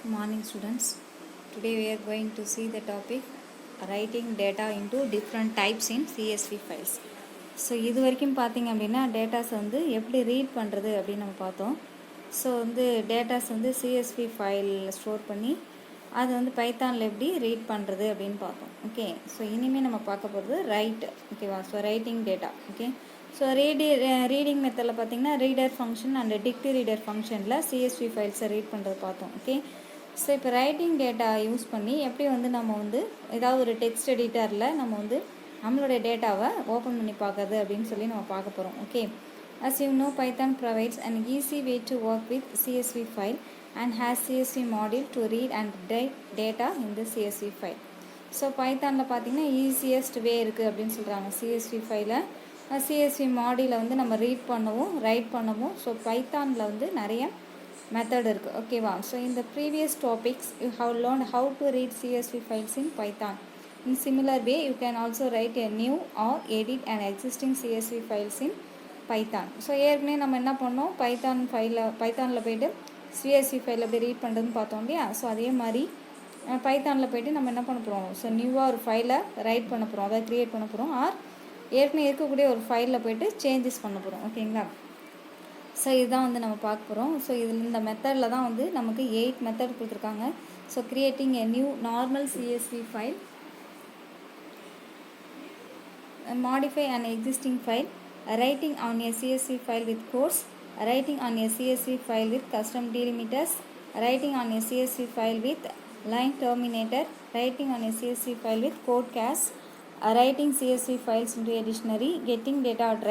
Morning students. Today we are going to see the topic writing data into different types in CSV files. So இது வரைக்கும் பார்த்திங்க அப்படின்னா datas வந்து எப்படி read பண்ணுறது அப்படின்னு நம்ம பார்த்தோம். ஸோ வந்து டேட்டாஸ் வந்து சிஎஸ்வி ஃபைலில் ஸ்டோர் பண்ணி அது வந்து பைத்தானில் எப்படி ரீட் பண்ணுறது அப்படின்னு பார்த்தோம். ஓகே, ஸோ இனிமேல் நம்ம பார்க்க போகிறது ரைட். ஓகேவா? So writing data. Okay, so reading மெத்தடில் பார்த்திங்கன்னா ரீடர் ஃபங்க்ஷன் அண்ட் டிக்டி ரீடர் ஃபங்க்ஷனில் சிஎஸ்வி ஃபைல்ஸை ரீட் பண்ணுறது பார்த்தோம். ஓகே, ஸோ இப்போ ரைட்டிங் டேட்டா யூஸ் பண்ணி எப்படி வந்து நம்ம வந்து ஏதாவது ஒரு டெக்ஸ்ட் எடிட்டரில் நம்ம வந்து நம்மளுடைய டேட்டாவை ஓப்பன் பண்ணி பார்க்குறது அப்படின்னு சொல்லி நம்ம பார்க்க போகிறோம். Okay, as you know, Python provides an easy way to work with CSV file and has CSV module to read and write data in the CSV file. So பைத்தானில் பார்த்தீங்கன்னா ஈஸியஸ்ட் வே இருக்குது அப்படின்னு சொல்கிறாங்க. சிஎஸ்வி ஃபைலை சிஎஸ்வி மாடியில் வந்து நம்ம read பண்ணவும் ரைட் பண்ணவும். ஸோ பைத்தானில் வந்து நிறைய மெத்தட் இருக்குது. ஓகேவா? ஸோ இந்த previous topics you have learnt how to read CSV files in Python. In similar way, you can also write a new or edit an existing CSV files in Python. So ஏற்கனவே நம்ம என்ன பண்ணோம், பைத்தானில் போய்ட்டு CSV file எப்படி read பண்ணுறதுன்னு பார்த்தோம் இல்லையா? So அதே மாதிரி பைத்தானில் போய்ட்டு நம்ம என்ன பண்ண போகிறோம், ஸோ நியூவாக ஒரு ஃபைலை ரைட் பண்ண போகிறோம், அதை க்ரியேட் பண்ண போகிறோம், ஆர் ஏற்கனவே இருக்கக்கூடிய ஒரு ஃபைலில் போய்ட்டு சேஞ்சஸ் பண்ண போகிறோம். ஓகேங்களா? ஸோ இதுதான் வந்து நம்ம பார்க்க போகிறோம். ஸோ இதில் இந்த மெத்தடில் தான் வந்து நமக்கு 8 மெத்தட் கொடுத்துருக்காங்க. So creating a new normal CSV file, modify an existing file, writing on a CSV file with quotes, writing on a CSV file with custom delimiters, writing on a CSV file with line terminator, writing on a CSV file with code cache, writing CSV files into a dictionary, getting data at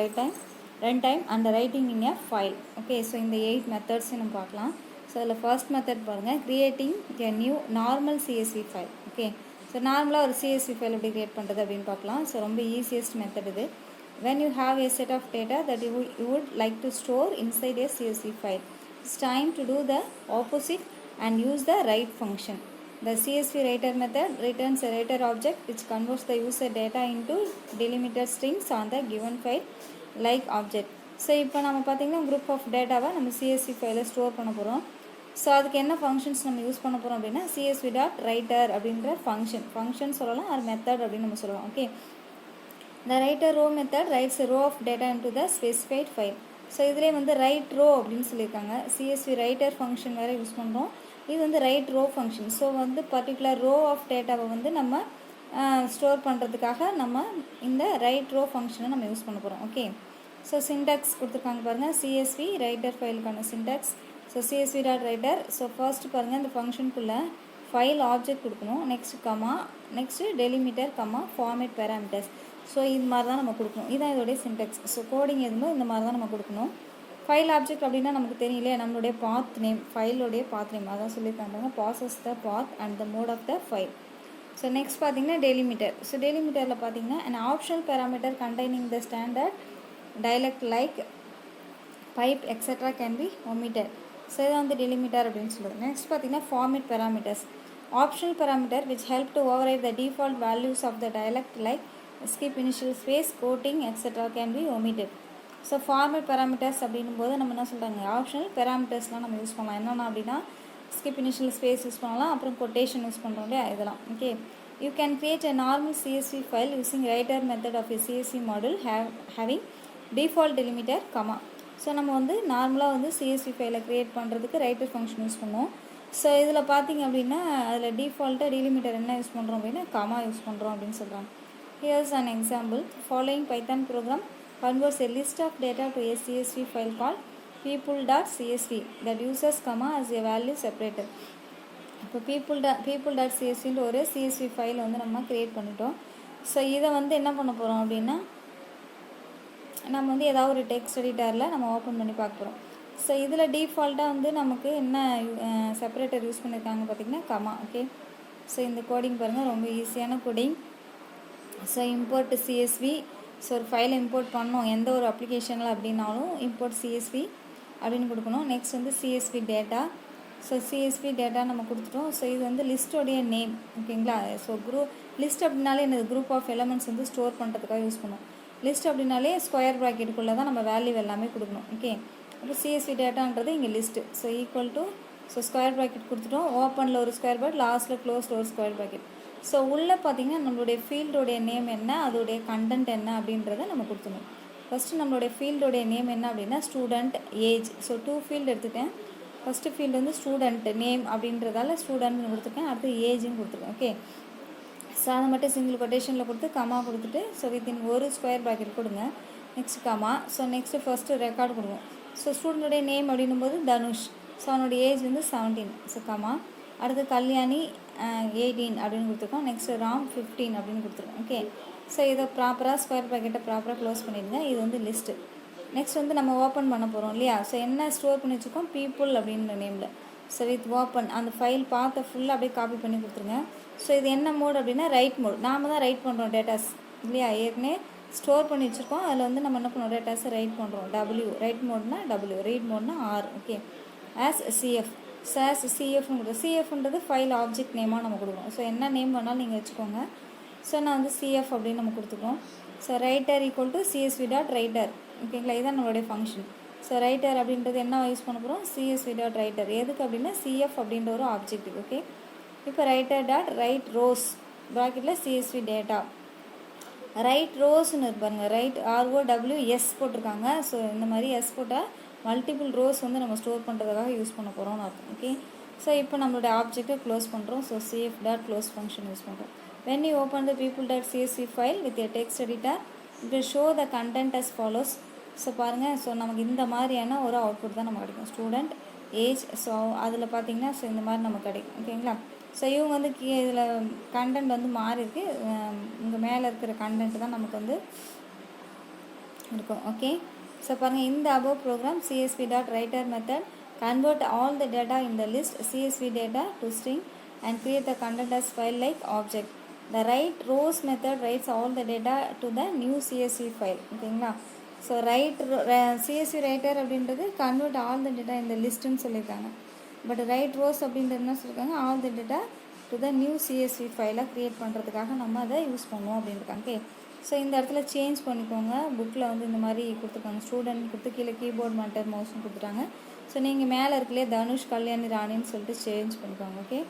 runtime and writing in a file. Okay, so இந்த 8 methods நம்ம பார்க்கலாம். So அதில் first method பாருங்கள், creating a new normal CSV file. Okay, so நார்மலாக ஒரு CSV file எப்படி create பண்ணுறது அப்படின்னு பார்க்கலாம். ஸோ ரொம்ப ஈஸியஸ்ட் மெத்தட் இது. when you have a set of data that you would like to store inside a CSV file, it's time to do the opposite and use the write function. The CSV writer method returns a writer object which converts the user data into delimited strings on the given file like object. So இப்போ நம்ம பார்த்திங்கன்னா group of டேட்டாவை நம்ம CSV ஃபைலில் store பண்ண போகிறோம். So அதுக்கு என்ன ஃபங்க்ஷன்ஸ் நம்ம யூஸ் பண்ண போகிறோம் அப்படின்னா csv.writer அப்படின்ற ஃபங்க்ஷன் சொல்லலாம், அது மெத்தட் அப்படின்னு நம்ம சொல்லலாம். Okay, the writer row method writes a row of data into the specified file. So இதிலே வந்து ரைட் ரோ அப்படின்னு சொல்லியிருக்காங்க. சிஎஸ்வி ரைட்டர் ஃபங்க்ஷன் வேறு யூஸ் பண்ணுறோம், இது வந்து ரைட் ரோ ஃபங்க்ஷன். ஸோ வந்து பர்டிகுலர் ரோ ஆஃப் டேட்டாவை வந்து நம்ம ஸ்டோர் பண்ணுறதுக்காக நம்ம இந்த ரைட் ரோ ஃபங்க்ஷனை நம்ம யூஸ் பண்ண போகிறோம். ஓகே, ஸோ சின்டாக்ஸ் கொடுத்துருக்காங்க பாருங்கள், சிஎஸ்வி ரைட்டர் ஃபைலுக்கான syntax. So csv.writer. So first பாருங்கள், இந்த ஃபங்க்ஷனுக்குள்ளே ஃபைல் ஆப்ஜெக்ட் கொடுக்கணும், next comma, next delimiter comma, format parameters. So இது மாதிரி தான் நம்ம கொடுக்கணும், இதுதான் இதோடைய சின்டெக்ஸ். ஸோ கோடிங் எதுவும் இந்த மாதிரி தான் நம்ம கொடுக்கணும். ஃபைல் ஆப்ஜெக்ட் அப்படின்னா நமக்கு தெரியல, நம்மளுடைய பாத் நேம், ஃபைலோடைய பாத் நேம் அதான் சொல்லியிருக்காங்க, process the path and the mode of the file. So next பார்த்தீங்கன்னா டெலிமிட்டர். ஸோ டெலிமிட்டரில் பார்த்தீங்கன்னா an optional parameter containing the standard dialect like pipe etc can be omitted. So இதை வந்து டெலிமிட்டர் அப்படின்னு சொல்லுது. நெக்ஸ்ட் பார்த்தீங்கன்னா format parameters, optional parameter which help to override the default values of the dialect like skip initial space, quoting etcetera can be omitted. So format parameters அப்படின்னும் போது நம்ம என்ன சொல்கிறாங்க, ஆப்ஷனல் பேராமீட்டர்ஸ்லாம் நம்ம யூஸ் பண்ணலாம். என்னென்னா அப்படின்னா ஸ்கிப் இனிஷியல் ஸ்பேஸ் யூஸ் பண்ணலாம், அப்புறம் கொட்டேஷன் யூஸ் பண்ணுறோம் இல்லையா, இதெல்லாம். Okay, you can create a normal CSV file using writer method of a CSV module having default delimiter comma. So நம்ம வந்து நார்மலாக வந்து சிஎஸ்வி ஃபைலை க்ரியேட் பண்ணுறதுக்கு ரைட்டர் ஃபங்க்ஷன் யூஸ் பண்ணுவோம். ஸோ இதில் பார்த்திங்க அப்படின்னா அதில் டிஃபால்ட்டாக டெலிமிட்டர் என்ன யூஸ் பண்ணுறோம் அப்படின்னா கமா யூஸ் பண்ணுறோம் அப்படின்னு சொல்கிறாங்க. Here's an example. Following Python program converts a list of data to a CSV file called people.csv that uses comma as a value separator. இப்போ people.csvன்ற ஒரு சிஎஸ்வி ஃபைல் வந்து நம்ம க்ரியேட் பண்ணிட்டோம். ஸோ இதை வந்து என்ன பண்ண போகிறோம் அப்படின்னா நம்ம வந்து ஏதாவது ஒரு டெக்ஸ்ட் எடிட்டரில் நம்ம ஓப்பன் பண்ணி பார்க்க போகிறோம். ஸோ இதில் டிஃபால்ட்டாக வந்து நமக்கு என்ன செப்பரேட்டர் யூஸ் பண்ணியிருக்காங்க பார்த்திங்கன்னா கமா. ஓகே, ஸோ இந்த கோடிங் பாருங்கள், ரொம்ப ஈஸியான coding. So import CSV. So ஒரு ஃபைலை இம்போர்ட் பண்ணோம் எந்த ஒரு அப்ளிகேஷனில் அப்படின்னாலும் இம்போர்ட் சிஎஸ்வி அப்படின்னு கொடுக்கணும். நெக்ஸ்ட் வந்து CSV data. So CSV data நம்ம கொடுத்துட்டோம். ஸோ இது வந்து லிஸ்ட்டோடைய நேம். ஓகேங்களா? ஸோ லிஸ்ட் அப்படின்னாலே இந்த குரூப் ஆஃப் எலமெண்ட்ஸ் வந்து ஸ்டோர் பண்ணுறதுக்காக யூஸ் பண்ணுவோம். லிஸ்ட் அப்படின்னாலே ஸ்கொயர் ப்ராக்கெட்டுக்குள்ளே தான் நம்ம வேல்யூ எல்லாமே கொடுக்கணும். ஓகே, அப்போ சிஎஸ்வி டேட்டான்றது இங்கே list. So equal to so square bracket கொடுத்துட்டோம், ஓப்பனில் ஒரு ஸ்கொயர் ப்ராக்கெட், லாஸ்ட்டில் க்ளோஸில் ஒரு ஸ்கொயர் ப்ராக்கெட். ஸோ உள்ளே பார்த்திங்கன்னா நம்மளுடைய ஃபீல்டோடைய நேம் என்ன, அதோடைய கண்டென்ட் என்ன அப்படின்றத நம்ம கொடுத்துடணும். ஃபஸ்ட்டு நம்மளுடைய ஃபீல்டோடைய நேம் என்ன அப்படின்னா ஸ்டூடெண்ட், ஏஜ். ஸோ 2 ஃபீல்டு எடுத்துட்டேன். ஃபஸ்ட்டு ஃபீல்டு வந்து ஸ்டூடெண்ட் நேம் அப்படின்றதால ஸ்டூடெண்ட்னு கொடுத்துருக்கேன், அடுத்து ஏஜ்னு கொடுத்துருக்கேன். ஓகே, ஸோ அதை மட்டும் சிங்கிள் கொட்டேஷனில் கொடுத்து கமா கொடுத்துட்டு ஸோ வித்தின் ஒரு ஸ்கொயர் ப்ராக்கெட் கொடுங்க. Next comma. So next first record கொடுங்க. ஸோ ஸ்டூடெண்ட்டுடைய நேம் அப்படின்னும் போது தனுஷ். ஸோ அவனுடைய ஏஜ் வந்து 17. So comma. அடுத்து கல்யாணி 18 அப்படின்னு கொடுத்துருக்கோம். நெக்ஸ்ட்டு ராம் 15 அப்படின்னு கொடுத்துருக்கோம். ஓகே, ஸோ இதை ப்ராப்பராக ஸ்கொயர் ப்ராக்கெட்டை ப்ராப்பராக க்ளோஸ் பண்ணிடுங்க. இது வந்து லிஸ்ட்டு. நெக்ஸ்ட் வந்து நம்ம ஓப்பன் பண்ண போகிறோம் இல்லையா. ஸோ என்ன ஸ்டோர் பண்ணி வச்சுருக்கோம், பீப்புள் அப்படின்ற நேமில். ஸோ வித் ஓப்பன் அந்த ஃபைல் பார்த்த ஃபுல்லாக அப்படியே காப்பி பண்ணி கொடுத்துருங்க. ஸோ இது என்ன மோட் அப்படின்னா ரைட் மோட். நாம் தான் ரைட் பண்ணுறோம் டேட்டாஸ் இல்லையா, ஏற்கனவே ஸ்டோர் பண்ணி வச்சுருக்கோம். அதில் வந்து நம்ம என்ன பண்ணுறோம், டேட்டாஸை ரைட் பண்ணுறோம். டபிள்யூ ரைட் மோட்னா டபிள்யூ, ரீட் மோட்னா R. Okay, as CF. So as சிஎஃப்னு கொடுக்குறோம். சிஎஃப்ன்றது ஃபைல் ஆப்ஜெக்ட் நேமாக நம்ம கொடுக்குறோம். ஸோ என்ன நேம் வேணாலும் நீங்கள் வச்சுக்கோங்க. ஸோ நான் வந்து சிஎஃப் அப்படின்னு நம்ம கொடுத்துக்குறோம். So writer equal to CSV dot writer. ஓகேங்களா, இதுதான் நம்மளுடைய ஃபங்க்ஷன். ஸோ ரைட்டர் அப்படின்றது என்ன யூஸ் பண்ண போகிறோம், சிஎஸ்வி டாட் ரைட்டர். எதுக்கு அப்படின்னா சிஎஃப் அப்படின்ற ஒரு ஆப்ஜெக்ட். ஓகே, இப்போ ரைட்டர் டாட் ரைட் ரோஸ் ப்ராக்கெட்டில் சிஎஸ்வி டேட்டா. ரைட் ரோஸ்ன்னு இருப்பாருங்க, ரைட் ROW எஸ் போட்டிருக்காங்க. ஸோ இந்த மாதிரி எஸ் போட்டால் மல்டிபிள் ரோஸ் வந்து நம்ம ஸ்டோர் பண்ணுறதுக்காக யூஸ் பண்ண போகிறோம்னு அர்த்தம். ஓகே, ஸோ இப்போ நம்மளுடைய ஆப்ஜெக்டை க்ளோஸ் பண்ணுறோம். So CF dot close function use பண்ணுறோம். when you open the people.csv file with a text editor, it will show the content as follows. So பாருங்கள், ஸோ நமக்கு இந்த மாதிரியான ஒரு அவுட்புட் தான் நம்ம கிடைக்கும். Student, age. ஸோ அதில் பார்த்தீங்கன்னா ஸோ இந்த மாதிரி நமக்கு கிடைக்கும். ஓகேங்களா, ஸோ இவங்க வந்து இதில் கண்டென்ட் வந்து மாறி இருக்கு. இங்கே மேலே இருக்கிற கண்டென்ட் தான் நமக்கு வந்து இருக்கும். ஓகே, ஸோ பாருங்கள், இந்த above program csv.writer method convert all the data in the list csv data to string and create the content as file like object. The write rows method writes all the data to the new csv file. ஓகேங்களா, so CSV writer அப்படின்றது convert all the data இந்த லிஸ்ட்டுன்னு சொல்லியிருக்காங்க. But right rose அப்படின்றது என்ன சொல்லியிருக்காங்க, all the data to the new CSV ஃபைலை create பண்ணுறதுக்காக நம்ம அதை யூஸ் பண்ணுவோம் அப்படின்ட்டுருக்காங்க. ஓகே, ஸோ இந்த இடத்துல சேஞ்ச் பண்ணிக்கோங்க. புக்கில் வந்து இந்த மாதிரி கொடுத்துருக்காங்க, ஸ்டூடெண்ட் கொடுத்து கீழே கீபோர்ட் மானிட்டர் மவுஸ்னு கொடுத்துட்டாங்க. ஸோ நீங்கள் மேலே இருக்கலையே தனுஷ், கல்யாணி, ராணின்னு சொல்லிட்டு சேஞ்ச் பண்ணிக்கோங்க. Okay,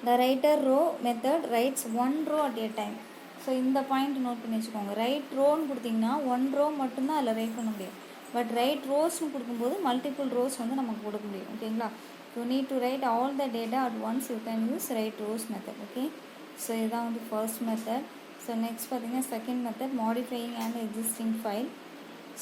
the writer row method writes 1 row at a time. So இந்த பாயிண்ட் நோட் பண்ணி வச்சுக்கோங்க. ரைட் ரோன்னு கொடுத்திங்கன்னா 1 row மட்டும்தான் அதில் ரைட் பண்ண முடியும். பட் ரைட் ரோஸ்னு கொடுக்கும்போது மல்டிபிள் ரோஸ் வந்து நமக்கு கொடுக்க முடியும். ஓகேங்களா, you need to write all the data at once, you can use write rows method. Okay, so இதுதான் வந்து ஃபர்ஸ்ட் மெத்தட். ஸோ நெக்ஸ்ட் பார்த்தீங்கன்னா second method, modifying and existing file.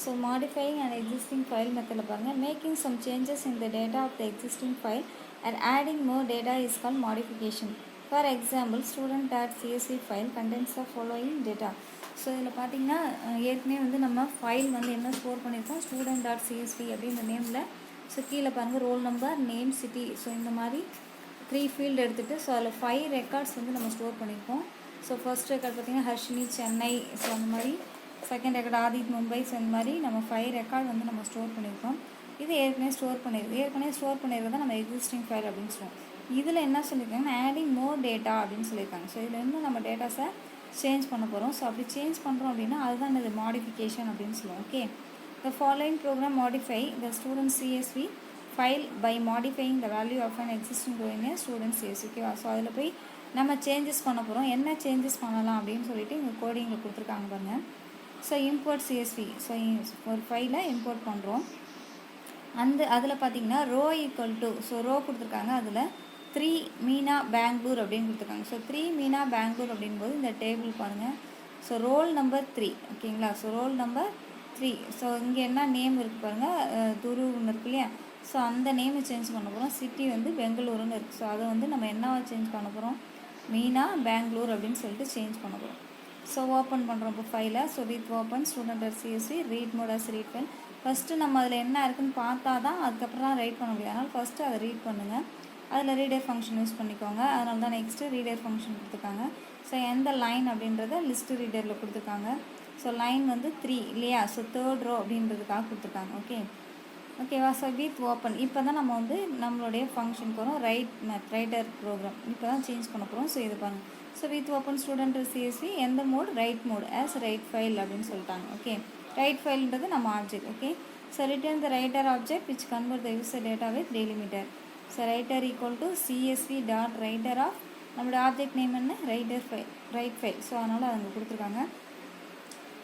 So modifying and existing file மெத்தடில் பாருங்கள், making some changes in the data of the existing file and adding more data is called modification. For example, student.csv file contains the following data. ஸோ இதில் பார்த்தீங்கன்னா ஏற்கனவே வந்து நம்ம file வந்து என்ன ஸ்டோர் பண்ணியிருக்கோம், student.csv அப்படின்ற நேமில். ஸோ கீழே பாருங்கள், roll number, name, city. So இந்த மாதிரி 3 ஃபீல்டு எடுத்துகிட்டு ஸோ அதில் 5 ரெக்கார்ட்ஸ் வந்து நம்ம ஸ்டோர் பண்ணியிருக்கோம். ஸோ ஃபர்ஸ்ட் ரெக்கார்ட் பார்த்திங்கன்னா ஹர்ஷினி, சென்னை. ஸோ அந்த மாதிரி செகண்ட் ரெக்கார்ட் ஆதித், மும்பை. ஸோ இந்த மாதிரி நம்ம 5 ரெக்கார்ட் வந்து நம்ம ஸ்டோர் பண்ணியிருக்கோம். இது ஏற்கனவே ஸ்டோர் பண்ணியிருக்கிறத நம்ம எக்ஸிஸ்டிங் ஃபைல் அப்படின்னு சொல்லுவோம். இதில் என்ன சொல்லியிருக்காங்கன்னா ஆடிங் மோர் டேட்டா அப்படின்னு சொல்லியிருக்காங்க. ஸோ இதில் இன்னும் நம்ம டேட்டாஸை சேஞ்ச் பண்ண போகிறோம். ஸோ அப்படி சேஞ்ச் பண்ணுறோம் அப்படின்னா அதுதான் இது மாடிஃபிகேஷன் அப்படின்னு சொல்லுவோம். Okay, the following program modify the student CSV file by modifying the value of an existing row in a student CSV. ஓகேவா, ஸோ அதில் போய் நம்ம சேஞ்சஸ் பண்ண போகிறோம். என்ன சேஞ்சஸ் பண்ணலாம் அப்படின்னு சொல்லிட்டு இங்கே கோடிங்கில் கொடுத்துருக்காங்க பாருங்கள். So import CSV. ஸோ ஒரு ஃபைலை இம்போர்ட் பண்ணுறோம். அதில் பார்த்தீங்கன்னா row equal to, so row கொடுத்துருக்காங்க, அதில் 3 மீனா பெங்களூர் அப்படின்னு கொடுத்துருக்காங்க. ஸோ 3 மீனா பெங்களூர் அப்படின்போது இந்த டேபிள் பாருங்கள். So roll number 3. ஓகேங்களா, ஸோ ரோல் நம்பர் 3. ஸோ இங்கே என்ன நேம் இருக்குது பாருங்கள், துருன்னு இருக்கு இல்லையா. ஸோ அந்த நேமை சேஞ்ச் பண்ண போகிறோம். சிட்டி வந்து பெங்களூருன்னு இருக்குது. ஸோ அதை வந்து நம்ம என்னவா சேஞ்ச் பண்ண போகிறோம், மீனா பெங்களூர் அப்படின்னு சொல்லிட்டு சேஞ்ச் பண்ண போகிறோம். ஸோ ஓப்பன் பண்ணுறோம் இப்போ ஃபைலை. So with open student.csv read mode as read file. First நம்ம அதில் என்ன இருக்குதுன்னு பார்த்தா தான் அதுக்கப்புறம் தான் ரைட் பண்ண முடியும். அதனால் ஃபஸ்ட்டு அதை ரீட் பண்ணுங்கள். அதில் ரீடர் ஃபங்க்ஷன் யூஸ் பண்ணிக்கோங்க. அதனால தான் நெக்ஸ்ட்டு ரீடர் ஃபங்க்ஷன் கொடுத்துருக்காங்க. ஸோ எந்த லைன் அப்படின்றத லிஸ்ட்டு ரீடரில் கொடுத்துருக்காங்க. ஸோ லைன் வந்து 3 இல்லையா. ஸோ 3rd row அப்படின்றதுக்காக கொடுத்துருக்காங்க. ஓகேவா. ஸோ வித் ஓப்பன் இப்போ தான் நம்ம வந்து நம்மளுடைய ஃபங்க்ஷனுக்கு வரும். ரைட்டர் ப்ரோக்ராம் இப்போ தான் சேஞ்ச் பண்ண போகிறோம். ஸோ இது பாருங்கள். ஸோ வித் ஓப்பன் student.csv எந்த mode, write mode as write file அப்படின்னு சொல்லிட்டாங்க. ஓகே, ரைட் ஃபைல்ன்றது நம்ம object. Okay, So return the writer object which convert the user data with delimiter. So writer equal to csv dot writer of நம்மளோட object name என்ன writer file write file. So அதனால் அங்கே கொடுத்துருக்காங்க.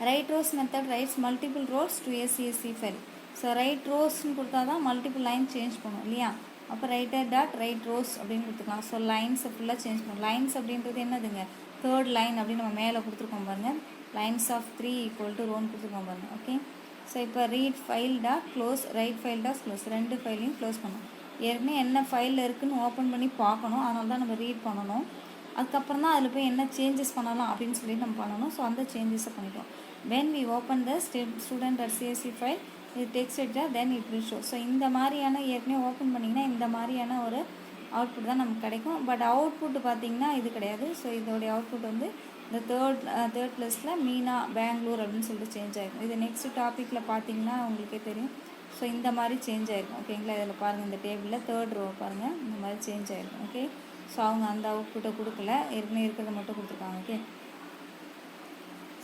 Write rows method writes multiple rows to a csv file. So write ரோஸ்ன்னு கொடுத்தா தான் multiple line change பண்ணும் இல்லையா. அப்போ ரைட்டர் டாட் ரைட் ரோஸ் அப்படின்னு கொடுத்துக்கலாம். ஸோ லைன்ஸை ஃபுல்லாக சேஞ்ச் பண்ணும். லைன்ஸ் அப்படின்றது என்னதுங்க தேர்ட் லைன் அப்படின்னு நம்ம மேலே கொடுத்துருக்கோம் பாருங்கள். லைன்ஸ் ஆஃப் 3 ஈக்குவல் டு ரோன்னு கொடுத்துருக்கோம் பாருங்கள். ஓகே. ஸோ இப்போ read file dot close right file dot close ரெண்டு ஃபைலையும் க்ளோஸ் பண்ணணும். ஏற்கனவே என்ன ஃபைலில் இருக்குதுன்னு ஓப்பன் பண்ணி பார்க்கணும். அதனால தான் நம்ம ரீட் பண்ணணும். அதுக்கப்புறம் தான் அதில் போய் என்ன சேஞ்சஸ் பண்ணலாம் அப்படின்னு சொல்லிட்டு நம்ம பண்ணணும். ஸோ அந்த சேஞ்சஸை பண்ணிட்டோம். when we open the student.csv file இது text editor then it will show. So இந்த மாதிரியான ஏற்கனவே ஓப்பன் பண்ணிங்கன்னா இந்த மாதிரியான ஒரு அவுட்புட் தான் நமக்கு கிடைக்கும். பட் அவுட்புட் பார்த்திங்கன்னா இது கிடையாது. ஸோ இதோடைய அவுட்புட் வந்து இந்த தேர்ட் ப்ளஸில் மீனா பெங்களூர் அப்படின்னு சொல்லிட்டு சேஞ்ச் ஆகிருக்கும். இது நெக்ஸ்ட் டாப்பிக்கில் பார்த்தீங்கன்னா உங்களுக்கே தெரியும். ஸோ இந்த மாதிரி சேஞ்ச் ஆகிருக்கும். ஓகேங்களா. இதில் பாருங்கள் இந்த டேபிளில் தேர்ட் ரோ பாருங்கள் இந்த மாதிரி சேஞ்ச் ஆகிருக்கும். ஓகே. ஸோ அவங்க அந்த அவுட்புட்டை கொடுக்கல, ஏற்கனவே இருக்கிறத மட்டும் கொடுத்துருக்காங்க. Okay.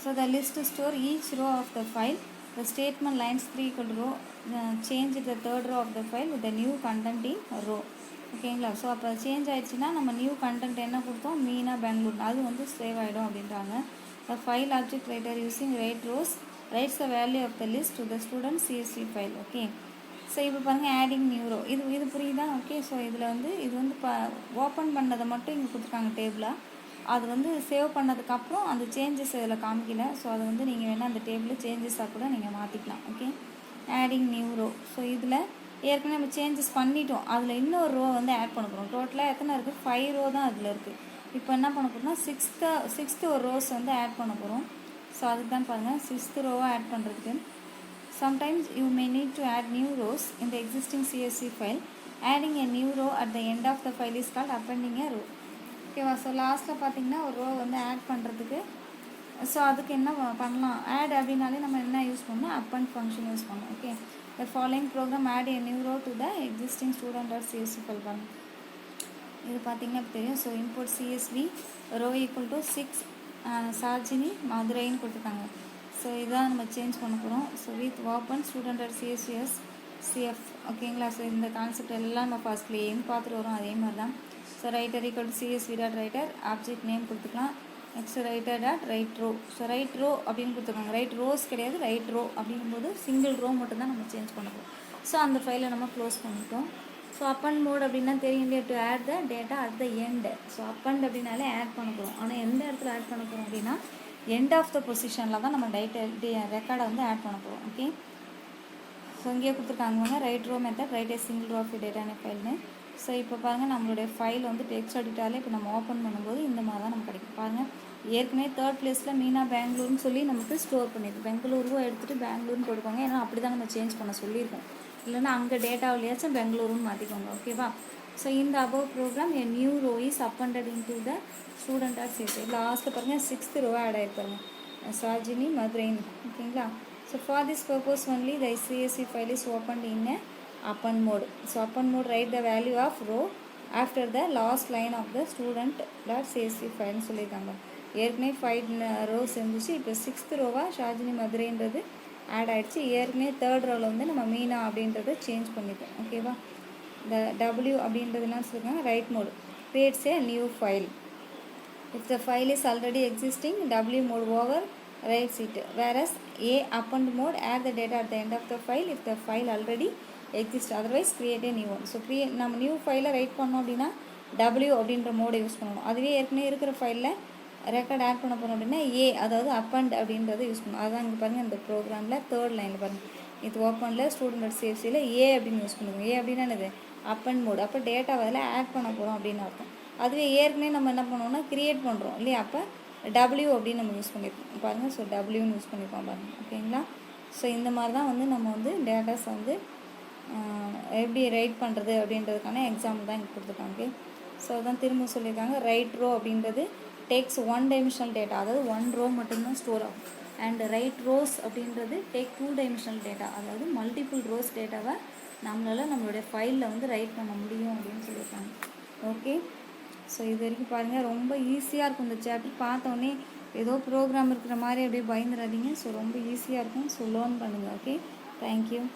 So the list store each row of the file. The statement lines 3 equal row change the third row of the file with the new content in row. ஓகேங்களா. ஸோ அப்போ சேஞ்ச் ஆகிடுச்சுன்னா நம்ம நியூ கண்டென்ட் என்ன கொடுத்தோம் மீனா பெங்களூர் அது வந்து save ஆகிடும் அப்படின்றாங்க. The file object writer using write rows writes the value of the list to the student csv file. Okay. So இப்போ பாருங்கள் ஆடிங் நியூ ரோ இது புரியுதா. ஓகே. ஸோ இதில் வந்து இது வந்து ஓப்பன் பண்ணதை மட்டும் இங்கே கொடுத்துருக்காங்க டேபிளாக. அது வந்து சேவ் பண்ணதுக்கப்புறம் அந்த சேஞ்சஸ் இதில் காமிக்கல. ஸோ அது வந்து நீங்கள் வேணால் அந்த டேபிளில் சேஞ்சஸாக கூட நீங்கள் மாற்றிக்கலாம். Okay. Adding new row. So இதில் ஏற்கனவே நம்ம சேஞ்சஸ் பண்ணிட்டோம். அதில் இன்னொரு ரோ வந்து ஆட் பண்ண போகிறோம். டோட்டலாக எத்தனை இருக்குது 5 ரோ தான் அதில் இருக்குது. இப்போ என்ன பண்ண போகிறோம்னா சிக்ஸ்த்து ஒரு ரோஸ் வந்து ஆட் பண்ண போகிறோம். ஸோ அதுக்கு தான் பாருங்கள் 6th ரோவை ஆட் பண்ணுறதுக்கு. Sometimes you may need to add new rows in the existing CSV file. Adding a new row at the end of the file is called appending a row. ஓகேவா. So லாஸ்ட்டில் பார்த்தீங்கன்னா ஒரு row வந்து add பண்ணுறதுக்கு so அதுக்கு என்ன பண்ணலாம் add அப்படின்னாலே நம்ம என்ன யூஸ் பண்ணோம் append ஃபங்க்ஷன் யூஸ் பண்ணோம். Okay. The following program add a new row to the existing student.csv file பாருங்க. இது பார்த்தீங்கன்னா தெரியும். So import csv row equal to 6 சார்ஜினி மதுரைன்னு கொடுத்துருக்காங்க. ஸோ இதான் நம்ம சேஞ்ச் பண்ண போகிறோம். So with open student.csv cf. ஓகேங்களா. ஸோ இந்த கான்செப்ட் எல்லாம் நம்ம ஃபர்ஸ்ட்லேயும் பார்த்துட்டு வரோம். அதே மாதிரி தான். So writer equal to csv dot writer object name கொடுத்துக்கலாம். Next writer dot write row. So write row அப்படின்னு கொடுத்துருக்காங்க. ரைட் ரோஸ் கிடையாது ரைட் ரோ அப்படிங்கும்போது சிங்கிள் ரோ மட்டும்தான் நம்ம சேஞ்ச் பண்ண போகிறோம். ஸோ அந்த ஃபைலை நம்ம க்ளோஸ் பண்ணிட்டோம். ஸோ அப்பண்ட் மோட் அப்படின்னா தெரியும் இல்லையா to add the data at the end. So append அப்படின்னாலே ஆட் பண்ண போகிறோம். ஆனால் எந்த இடத்துல ஆட் பண்ண போகிறோம் அப்படின்னா எண்ட் ஆஃப் த பொசிஷனில் தான் நம்ம ரெக்கார்டை வந்து ஆட் பண்ண போகிறோம். ஓகே. ஸோ இங்கேயே கொடுத்துருக்காங்க write row method write a single row of டேட்டான ஃபைல்னு. ஸோ இப்போ பாருங்கள் நம்மளுடைய ஃபைல் வந்து டெக்ஸ்ட் எடிட்டாலே இப்போ நம்ம ஓப்பன் பண்ணும்போது இந்த மாதிரி தான் நமக்கு கிடைக்கும். பாருங்கள் ஏற்கனவே தேர்ட் ப்ளேஸில் மீனா பெங்களூர்னு சொல்லி நமக்கு ஸ்டோர் பண்ணியிருக்கு. பெங்களூருவும் எடுத்துகிட்டு பெங்களூர்னு போட்டுக்கோங்க. ஏன்னா அப்படி தான் நம்ம சேஞ்ச் பண்ண சொல்லியிருக்கோம். இல்லைன்னா அங்கே டேட்டாவிலேயாச்சும் பெங்களூருன்னு மாற்றிக்கோங்க. ஓகேவா. ஸோ இந்த above program a new row is appended into the student.csv. லாஸ்ட்டில் பாருங்கள் 6th row ஆட் ஆகிருப்பாங்க சாஜினி மதுரைன்னு. ஓகேங்களா. So for this purpose only the csv file is opened in a append mode. So append mode write the value of row after the last line of the student.csv file சொல்லியிருக்காங்க. ஏற்கனவே 5 rows இருந்துச்சு. இப்போ 6th ரோவாக ஷாஜினி மதுரைன்றது add ஆகிடுச்சு. ஏற்கனவே third ரோவில் வந்து நம்ம மீனா அப்படின்றத change பண்ணிட்டோம். ஓகேவா. இந்த W அப்படின்றதுலாம் சொல்லியிருக்காங்க write mode creates a new file. If the file is already existing W mode over writes it, whereas A append mode add the data at the end of the file if the file already exists, otherwise create a new one. So நம்ம new ஃபைலை right பண்ணோம் அப்படின்னா W அப்படின்ற மோடை use பண்ணணும். அதுவே ஏற்கனவே இருக்கிற ஃபைலில் ரெக்கார்ட் ஆட் பண்ண போகிறோம் அப்படின்னா A அதாவது அப்பண்ட் அப்படின்றத யூஸ் பண்ணணும். அதுதான் இங்கே பாருங்கள் இந்த ப்ரோக்ராமில் தேர்ட் லைனில் பாருங்கள் இது ஓப்பனில் student.csvல A அப்படின்னு யூஸ் பண்ணுவோம். A அப்படின்னா என்னது அப்பண்ட் மோட். அப்போ டேட்டாவை அதில் ஆட் பண்ண போகிறோம் அப்படின்னு அர்த்தம். அதுவே ஏற்கனவே நம்ம என்ன பண்ணுவோம்னா க்ரியேட் பண்ணுறோம் இல்லையா. அப்போ W அப்படின்னு நம்ம யூஸ் பண்ணியிருக்கோம் பாருங்கள். ஸோ Wன்னு யூஸ் பண்ணியிருக்கோம் பாருங்கள். ஓகேங்களா. ஸோ இந்த மாதிரி தான் வந்து நம்ம வந்து டேட்டாஸை வந்து எப்படி ரைட் பண்ணுறது அப்படின்றதுக்கான எக்ஸாம்பிள் தான் இங்கே கொடுத்துருக்காங்க. ஓகே. ஸோ அதான் திரும்ப சொல்லியிருக்காங்க ரைட் ரோ அப்படின்றது டேக்ஸ் 1 dimensional டேட்டா. அதாவது 1 ரோ மட்டும்தான் ஸ்டோர் ஆகும். அண்ட் ரைட் ரோஸ் அப்படின்றது டேக் 2 dimensional டேட்டா. அதாவது மல்டிபிள் ரோஸ் டேட்டாவை நம்மளால் நம்மளுடைய ஃபைலில் வந்து ரைட் பண்ண முடியும் அப்படின்னு சொல்லியிருக்காங்க. ஓகே. ஸோ இது வரைக்கும் பாருங்கள் ரொம்ப ஈஸியாக இருக்கும் இந்த சாப்டர். பார்த்தோன்னே ஏதோ ப்ரோக்ராம் இருக்கிற மாதிரி அப்படியே பயந்துடாதீங்க. ஸோ ரொம்ப ஈஸியாக இருக்கும். ஸோ லேர்ன் பண்ணுங்கள். ஓகே. Thank you.